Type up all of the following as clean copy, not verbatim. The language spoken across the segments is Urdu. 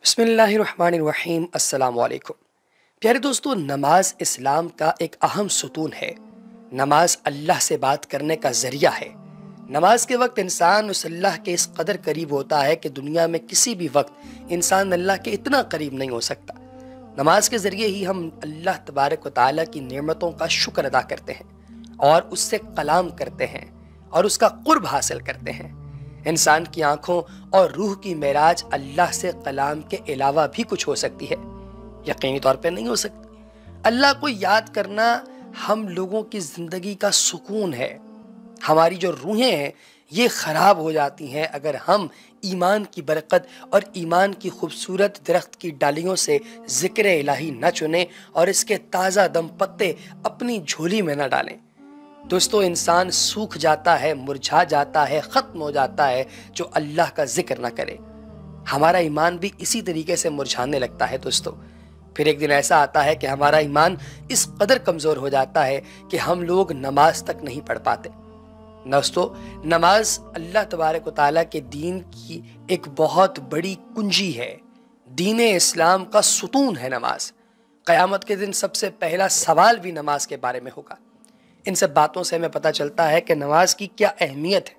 بسم اللہ الرحمن الرحیم۔ السلام علیکم پیارے دوستو، نماز اسلام کا ایک اہم ستون ہے۔ نماز اللہ سے بات کرنے کا ذریعہ ہے۔ نماز کے وقت انسان اس اللہ کے اس قدر قریب ہوتا ہے کہ دنیا میں کسی بھی وقت انسان اللہ کے اتنا قریب نہیں ہو سکتا۔ نماز کے ذریعے ہی ہم اللہ تبارک و تعالیٰ کی نعمتوں کا شکر ادا کرتے ہیں اور اس سے کلام کرتے ہیں اور اس کا قرب حاصل کرتے ہیں۔ انسان کی آنکھوں اور روح کی معراج اللہ سے کلام کے علاوہ بھی کچھ ہو سکتی ہے، یقینی طور پہ نہیں ہو سکتی۔ اللہ کو یاد کرنا ہم لوگوں کی زندگی کا سکون ہے۔ ہماری جو روحیں ہیں یہ خراب ہو جاتی ہیں اگر ہم ایمان کی برکت اور ایمان کی خوبصورت درخت کی ڈالیوں سے ذکر الہی نہ چنیں اور اس کے تازہ دم پتے اپنی جھولی میں نہ ڈالیں۔ دوستو، انسان سوکھ جاتا ہے، مرجھا جاتا ہے، ختم ہو جاتا ہے جو اللہ کا ذکر نہ کرے۔ ہمارا ایمان بھی اسی طریقے سے مرجھانے لگتا ہے دوستو۔ پھر ایک دن ایسا آتا ہے کہ ہمارا ایمان اس قدر کمزور ہو جاتا ہے کہ ہم لوگ نماز تک نہیں پڑھ پاتے۔ دوستو، نماز اللہ تبارک و تعالیٰ کے دین کی ایک بہت بڑی کنجی ہے۔ دین اسلام کا ستون ہے نماز۔ قیامت کے دن سب سے پہلا سوال بھی نماز کے بارے میں ہوگا۔ ان سب باتوں سے ہمیں پتہ چلتا ہے کہ نماز کی کیا اہمیت ہے۔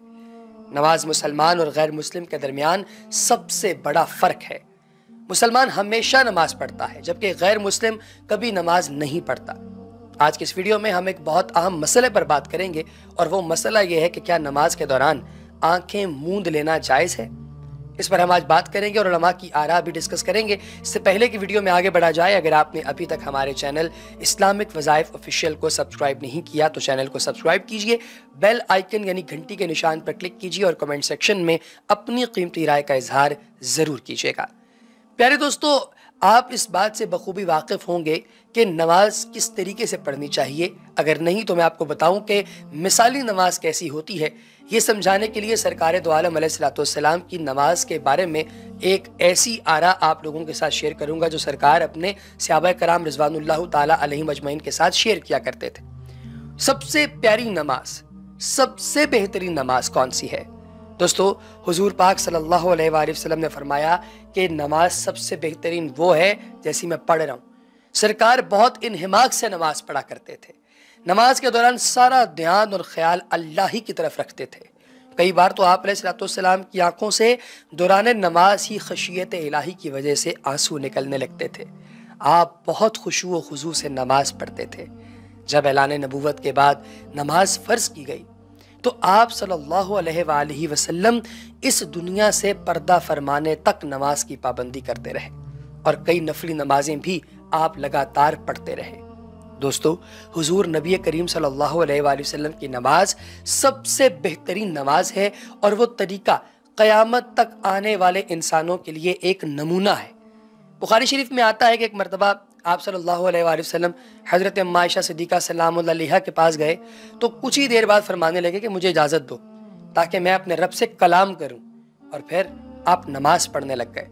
نماز مسلمان اور غیر مسلم کے درمیان سب سے بڑا فرق ہے۔ مسلمان ہمیشہ نماز پڑھتا ہے جبکہ غیر مسلم کبھی نماز نہیں پڑھتا۔ آج کی اس ویڈیو میں ہم ایک بہت اہم مسئلے پر بات کریں گے اور وہ مسئلہ یہ ہے کہ کیا نماز کے دوران آنکھیں موند لینا جائز ہے۔ اس پر ہم آج بات کریں گے اور علماء کی آراء بھی ڈسکس کریں گے۔ اس سے پہلے کہ ویڈیو میں آگے بڑھا جائے، اگر آپ نے ابھی تک ہمارے چینل اسلامک وظائف آفیشیل کو سبسکرائب نہیں کیا تو چینل کو سبسکرائب کیجئے، بیل آئیکن یعنی گھنٹی کے نشان پر کلک کیجئے اور کمنٹ سیکشن میں اپنی قیمتی رائے کا اظہار ضرور کیجئے گا۔ پیارے دوستو، آپ اس بات سے بخوبی واقف ہوں گے کہ نماز کس طریقے سے پڑھنی چاہیے۔ اگر نہیں تو میں آپ کو بتاؤں کہ مثالی نماز کیسی ہوتی ہے۔ یہ سمجھانے کے لیے سرکار دو عالم علیہ السلام کی نماز کے بارے میں ایک ایسی آراء آپ لوگوں کے ساتھ شیئر کروں گا جو سرکار اپنے صحابہ کرام رضوان اللہ تعالیٰ علیہم اجمعین کے ساتھ شیئر کیا کرتے تھے۔ سب سے پیاری نماز، سب سے بہترین نماز کون سی ہے؟ دوستو، حضور پاک صلی اللہ علیہ وآلہ وسلم نے فرمایا کہ نماز سب سے بہترین وہ ہے جیسی میں پڑھ رہا ہوں۔ سرکار بہت انہماک سے نماز پڑھا کرتے تھے۔ نماز کے دوران سارا دھیان اور خیال اللہ ہی کی طرف رکھتے تھے۔ کئی بار تو آپ علیہ السلام کی آنکھوں سے دوران نماز ہی خشیت الہی کی وجہ سے آنسو نکلنے لگتے تھے۔ آپ بہت خشوع و خضوع سے نماز پڑھتے تھے۔ جب اعلان نبوت کے بعد نماز فرض کی گئی تو آپ صلی اللہ علیہ وآلہ وسلم اس دنیا سے پردہ فرمانے تک نماز کی پابندی کرتے رہے اور کئی نفلی نمازیں بھی آپ لگاتار پڑھتے رہے۔ دوستو، حضور نبی کریم صلی اللہ علیہ وآلہ وسلم کی نماز سب سے بہترین نماز ہے اور وہ طریقہ قیامت تک آنے والے انسانوں کے لیے ایک نمونہ ہے۔ بخاری شریف میں آتا ہے کہ ایک مرتبہ آپ صلی اللہ علیہ وآلہ وسلم حضرت ام عائشہ صدیقہ سلام اللہ علیہا کے پاس گئے تو کچھ ہی دیر بعد فرمانے لگے کہ مجھے اجازت دو تاکہ میں اپنے رب سے کلام کروں، اور پھر آپ نماز پڑھنے لگ گئے۔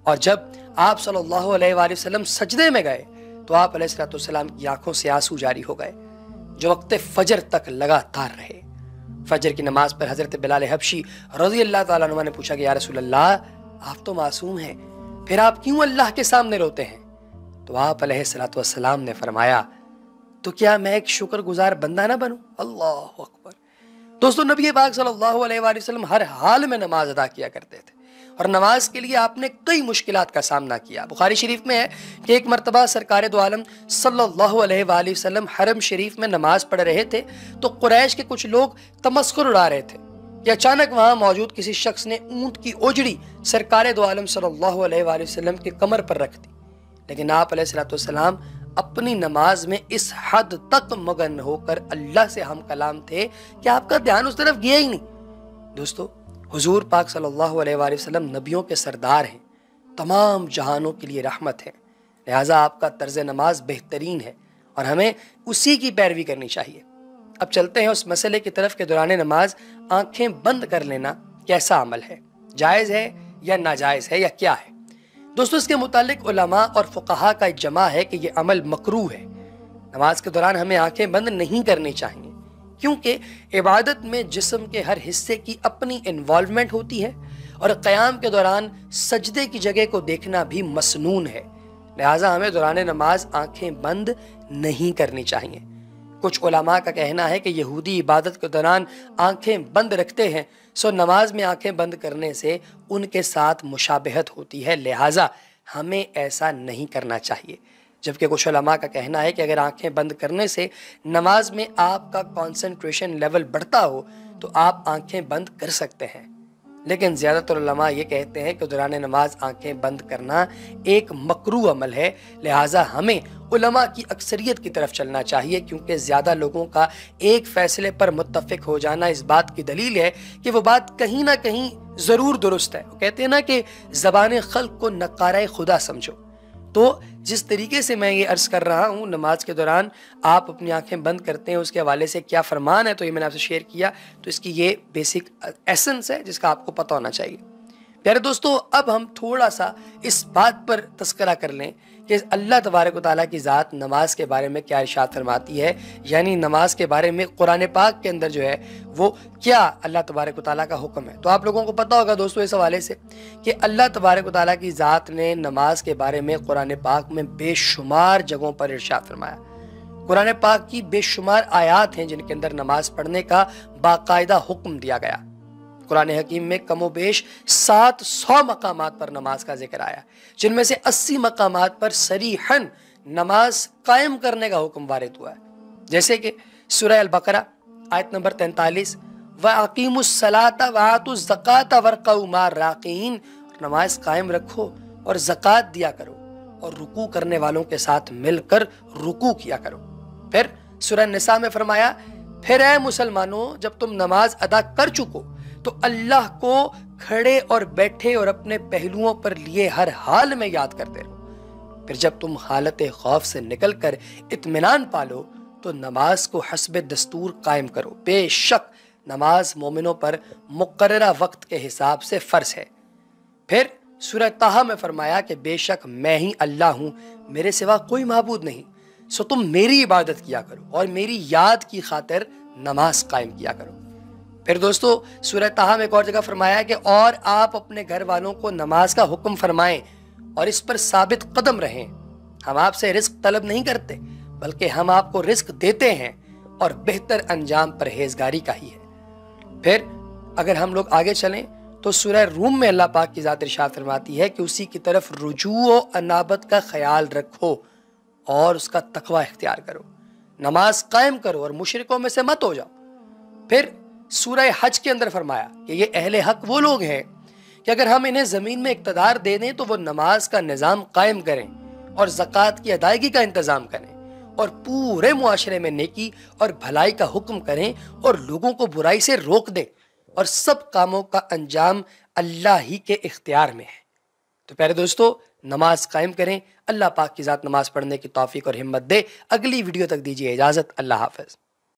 اور جب آپ صلی اللہ علیہ وآلہ وسلم سجدے میں گئے تو آپ علیہ السلام کی آنکھوں سے آنسو جاری ہو گئے جو وقت فجر تک لگاتار رہے۔ فجر کی نماز پر حضرت بلال حبشی رضی اللہ تعالیٰ عنہ نے پوچھا کہ یا رسول اللہ، آپ تو معصوم ہیں، پھر آپ کیوں اللہ کے سامنے روتے ہیں؟ تو آپ علیہ السلام نے فرمایا، تو کیا میں ایک شکر گزار بندہ نہ بنوں؟ اللہ اکبر۔ دوستو، نبی پاک صلی اللہ علیہ وآلہ وسلم ہر حال میں نماز ادا کیا کرتے تھے اور نماز کے لیے آپ نے کئی مشکلات کا سامنا کیا۔ بخاری شریف میں ہے کہ ایک مرتبہ سرکار دو عالم صلی اللہ علیہ وآلہ وسلم حرم شریف میں نماز پڑھ رہے تھے تو قریش کے کچھ لوگ تمسخر اڑا رہے تھے کہ اچانک وہاں موجود کسی شخص نے اونٹ کی اوجڑی سرکار دو عالم صلی اللہ علیہ وآلہ وسلم کی کمر پر رکھ دی، لیکن آپ علیہ السلام اپنی نماز میں اس حد تک مگن ہو کر اللہ سے ہم کلام تھے کہ آپ کا دھیان اس طرف گیا ہی نہیں۔ دوستو، حضور پاک صلی اللہ علیہ وآلہ وسلم نبیوں کے سردار ہیں، تمام جہانوں کے لیے رحمت ہیں، لہٰذا آپ کا طرز نماز بہترین ہے اور ہمیں اسی کی پیروی کرنی چاہیے۔ اب چلتے ہیں اس مسئلے کی طرف کہ دوران نماز آنکھیں بند کر لینا کیسا عمل ہے، جائز ہے یا ناجائز ہے یا کیا ہے؟ دوستو، اس کے متعلق علماء اور فقہاء کا اجماع ہے کہ یہ عمل مکروہ ہے۔ نماز کے دوران ہمیں آنکھیں بند نہیں کرنی چاہیے کیونکہ عبادت میں جسم کے ہر حصے کی اپنی انوالومنٹ ہوتی ہے اور قیام کے دوران سجدے کی جگہ کو دیکھنا بھی مسنون ہے، لہٰذا ہمیں دوران نماز آنکھیں بند نہیں کرنی چاہیے۔ کچھ علماء کا کہنا ہے کہ یہودی عبادت کے دوران آنکھیں بند رکھتے ہیں، سو نماز میں آنکھیں بند کرنے سے ان کے ساتھ مشابہت ہوتی ہے، لہٰذا ہمیں ایسا نہیں کرنا چاہیے۔ جبکہ کچھ علماء کا کہنا ہے کہ اگر آنکھیں بند کرنے سے نماز میں آپ کا کنسنٹریشن لیول بڑھتا ہو تو آپ آنکھیں بند کر سکتے ہیں، لیکن زیادہ تر علماء یہ کہتے ہیں کہ دوران نماز آنکھیں بند کرنا ایک مکروہ عمل ہے، لہٰذا ہمیں علماء کی اکثریت کی طرف چلنا چاہیے، کیونکہ زیادہ لوگوں کا ایک فیصلے پر متفق ہو جانا اس بات کی دلیل ہے کہ وہ بات کہیں نہ کہیں ضرور درست ہے۔ وہ کہتے ہیں نا کہ زبان خلق کو نقارۂ خدا سمجھو۔ تو جس طریقے سے میں یہ عرض کر رہا ہوں نماز کے دوران آپ اپنی آنکھیں بند کرتے ہیں، اس کے حوالے سے کیا فرمان ہے، تو یہ میں نے آپ سے شیئر کیا، تو اس کی یہ بیسک ایسنس ہے جس کا آپ کو پتہ ہونا چاہیے۔ پیارے دوستو، اب ہم تھوڑا سا اس بات پر تذکرہ کر لیں کہ اللہ تبارک و تعالیٰ کی ذات نماز کے بارے میں کیا ارشاد فرماتی ہے، یعنی نماز کے بارے میں قرآن پاک کے اندر جو ہے وہ کیا اللہ تبارک و تعالیٰ کا حکم ہے۔ تو آپ لوگوں کو پتہ ہوگا دوستو اس حوالے سے کہ اللہ تبارک و تعالیٰ کی ذات نے نماز کے بارے میں قرآن پاک میں بے شمار جگہوں پر ارشاد فرمایا۔ قرآن پاک کی بے شمار آیات ہیں جن کے اندر نماز پڑھنے کا باقاعدہ حکم دیا گیا۔ قرآن حکیم میں کم و بیش 700 مقامات پر نماز کا ذکر آیا، جن میں سے 80 مقامات پر صریحاً نماز قائم کرنے کا حکم وارد ہوا ہے، جیسے کہ سورہ البقرہ آیت نمبر 43، وَأَقِيمُوا الصَّلَاةَ وَآتُوا الزَّكَاةَ وَارْكَعُوا مَعَ الرَّاكِعِينَ، نماز قائم رکھو اور زکوٰۃ دیا کرو اور رکوع کرنے والوں کے ساتھ مل کر رکوع کیا کرو۔ پھر سورہ النساء میں فرمایا، پھر اے مسلمانوں جب تم نماز ادا کر چکو تو اللہ کو کھڑے اور بیٹھے اور اپنے پہلوؤں پر لیے ہر حال میں یاد کرتے رہو۔ پھر جب تم حالت خوف سے نکل کر اطمینان پالو تو نماز کو حسب دستور قائم کرو، بے شک نماز مومنوں پر مقررہ وقت کے حساب سے فرض ہے۔ پھر سورہ طٰہٰ میں فرمایا کہ بے شک میں ہی اللہ ہوں، میرے سوا کوئی معبود نہیں، سو تم میری عبادت کیا کرو اور میری یاد کی خاطر نماز قائم کیا کرو۔ پھر دوستو سورہ طٰہٰ میں ایک اور جگہ فرمایا کہ اور آپ اپنے گھر والوں کو نماز کا حکم فرمائیں اور اس پر ثابت قدم رہیں، ہم آپ سے رزق طلب نہیں کرتے بلکہ ہم آپ کو رزق دیتے ہیں اور بہتر انجام پرہیزگاری کا ہی ہے۔ پھر اگر ہم لوگ آگے چلیں تو سورہ روم میں اللہ پاک کی ذات ارشاد فرماتی ہے کہ اسی کی طرف رجوع و انابت کا خیال رکھو اور اس کا تقوی اختیار کرو، نماز قائم کرو اور مشرکوں میں سے مت ہو جاؤ۔ پھر سورہ حج کے اندر فرمایا کہ یہ اہل حق وہ لوگ ہیں کہ اگر ہم انہیں زمین میں اقتدار دے دیں تو وہ نماز کا نظام قائم کریں اور زکوٰۃ کی ادائیگی کا انتظام کریں اور پورے معاشرے میں نیکی اور بھلائی کا حکم کریں اور لوگوں کو برائی سے روک دیں، اور سب کاموں کا انجام اللہ ہی کے اختیار میں ہے۔ تو پیارے دوستو، نماز قائم کریں، اللہ پاک کی ذات نماز پڑھنے کی توفیق اور ہمت دے۔ اگلی ویڈیو تک دیجیے اجازت، اللہ حافظ۔